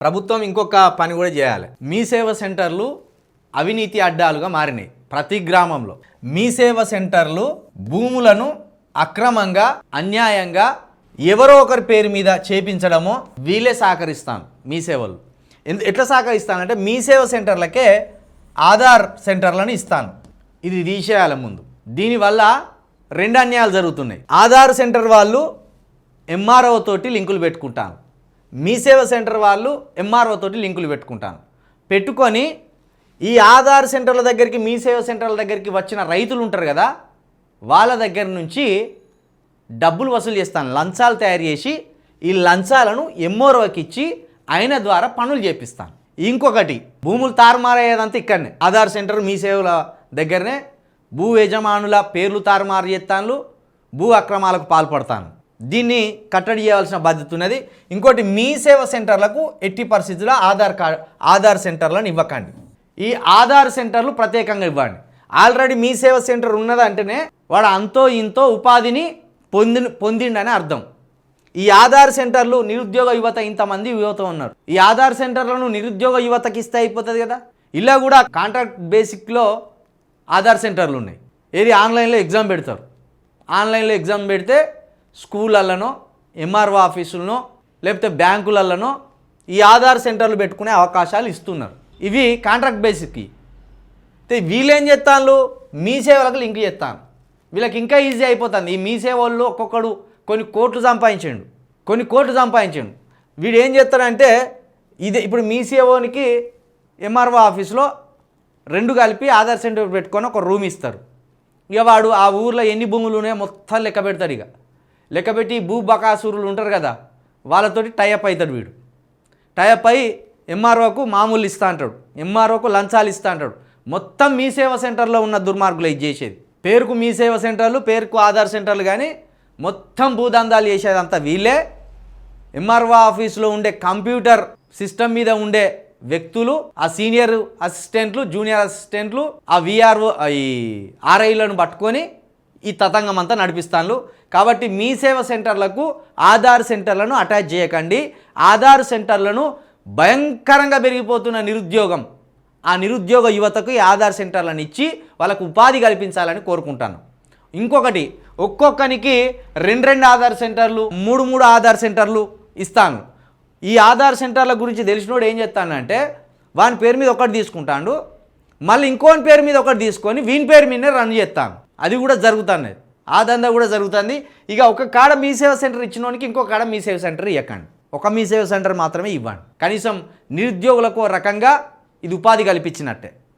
ప్రభుత్వం ఇంకొక పని కూడా చేయాలి. మీ సేవ సెంటర్లు అవినీతి అడ్డాలుగా మారినాయి ప్రతి గ్రామంలో. మీ సేవ సెంటర్లు భూములను అక్రమంగా అన్యాయంగా ఎవరో ఒకరి పేరు మీద చేపించడమో వీళ్ళే సహకరిస్తాను. మీ సేవలు ఎట్లా సహకరిస్తానంటే మీ సేవ సెంటర్లకే ఆధార్ సెంటర్లను ఇస్తాను. ఇది తీసేయాలి ముందు. దీనివల్ల రెండు అన్యాయాలు జరుగుతున్నాయి. ఆధార్ సెంటర్ వాళ్ళు ఎంఆర్ఓ తోటి లింకులు పెట్టుకుంటాను, మీ సేవ సెంటర్ వాళ్ళు ఎంఆర్ఓ తోటి లింకులు పెట్టుకొని ఈ ఆధార్ సెంటర్ల దగ్గరికి మీ సేవ సెంటర్ల దగ్గరికి వచ్చిన రైతులు ఉంటారు కదా, వాళ్ళ దగ్గర నుంచి డబ్బులు వసూలు చేస్తాను. లంచాలు తయారు చేసి ఈ లంచాలను ఎంఆర్ఓకి ఇచ్చి ఆయన ద్వారా పనులు చేపిస్తాను. ఇంకొకటి, భూములు తారుమారయ్యేదంతా ఇక్కడనే ఆధార్ సెంటర్ మీ సేవల దగ్గరనే భూ యజమానుల పేర్లు తారుమారు చేస్తాను, భూ అక్రమాలకు పాల్పడతాను. దీన్ని కట్టడి చేయాల్సిన బాధ్యత ఉన్నది. ఇంకోటి, మీ సేవ సెంటర్లకు ఎట్టి పరిస్థితుల్లో ఆధార్ సెంటర్లను ఇవ్వకండి. ఈ ఆధార్ సెంటర్లు ప్రత్యేకంగా ఇవ్వండి. ఆల్రెడీ మీ సేవ సెంటర్ ఉన్నదంటేనే వాడు అంతో ఇంతో ఉపాధిని పొందిండని అర్థం. ఈ ఆధార్ సెంటర్లు నిరుద్యోగ యువత, ఇంతమంది యువత ఉన్నారు, ఈ ఆధార్ సెంటర్లను నిరుద్యోగ యువతకి ఇస్తే అయిపోతుంది కదా. ఇలా కూడా కాంట్రాక్ట్ బేసిక్లో ఆధార్ సెంటర్లు ఉన్నాయి. ఏది ఆన్లైన్లో ఎగ్జామ్ పెడతారు. ఆన్లైన్లో ఎగ్జామ్ పెడితే స్కూళ్ళలోనో ఎంఆర్ఓ ఆఫీసులనో లేకపోతే బ్యాంకులలోనో ఈ ఆధార్ సెంటర్లు పెట్టుకునే అవకాశాలు ఇస్తున్నారు. ఇవి కాంట్రాక్ట్ బేసిక్కి. వీళ్ళేం చేస్తాను, మీ సేవలకు లింక్ చేస్తాను. వీళ్ళకి ఇంకా ఈజీ అయిపోతుంది. ఈ మీ సేవల్లో ఒక్కొక్కడు కొన్ని కోట్లు సంపాదించాడు. వీడు ఏం చేస్తాడంటే, ఇదే ఇప్పుడు మీ సేవనికి ఎంఆర్ఓ ఆఫీస్లో రెండు కలిపి ఆధార్ సెంటర్ పెట్టుకొని ఒక రూమ్ ఇస్తారు. ఇక వాడు ఆ ఊర్లో ఎన్ని భూములు ఉన్నాయో మొత్తం లెక్క పెడతాడు. ఇక లెక్క పెట్టి భూ బకాసురులు ఉంటారు కదా, వాళ్ళతోటి టైఅప్ అవుతాడు. వీడు టైఅప్ అయ్యి ఎంఆర్ఓకు మామూలు ఇస్తా అంటాడు, ఎంఆర్ఓకు లంచాలు ఇస్తా అంటాడు. మొత్తం మీ సేవ సెంటర్లో ఉన్న దుర్మార్గులు ఇది చేసేది. పేరుకు మీ సేవ సెంటర్లు, పేరుకు ఆధార్ సెంటర్లు, కానీ మొత్తం భూదందాలు చేసేదంతా వీళ్ళే. ఎంఆర్ఓ ఆఫీసులో ఉండే కంప్యూటర్ సిస్టమ్ మీద ఉండే వ్యక్తులు, ఆ సీనియర్ అసిస్టెంట్లు, జూనియర్ అసిస్టెంట్లు, ఆ విఆర్ఓ ఈ ఆర్ఐలను పట్టుకొని ఈ తతంగం అంతా నడిపిస్తాను. కాబట్టి మీ సేవ సెంటర్లకు ఆధార్ సెంటర్లను అటాచ్ చేయకండి. ఆధార్ సెంటర్లను భయంకరంగా పెరిగిపోతున్న నిరుద్యోగం, ఆ నిరుద్యోగ యువతకు ఈ ఆధార్ సెంటర్లను ఇచ్చి వాళ్ళకు ఉపాధి కల్పించాలని కోరుకుంటాను. ఇంకొకటి, ఒక్కొక్కరికి రెండు ఆధార్ సెంటర్లు, మూడు ఆధార్ సెంటర్లు ఇస్తాను. ఈ ఆధార్ సెంటర్ల గురించి తెలిసినోడు ఏం చేస్తానంటే, వాని పేరు మీద ఒకటి తీసుకుంటాడు, మళ్ళీ ఇంకోని పేరు మీద ఒకటి తీసుకొని వీని పేరు మీదనే రన్ చేస్తాను. అది కూడా జరుగుతుంది, ఆ దందా కూడా జరుగుతుంది. ఇక ఒక కాడ మీ సేవ సెంటర్ ఇచ్చినోనికి ఇంకో కాడ మీ సేవ సెంటర్ ఇవ్వకండి. ఒక మీ సేవ సెంటర్ మాత్రమే ఇవ్వండి. కనీసం నిరుద్యోగులకు రకంగా ఇది ఉపాధి కల్పించినట్టే.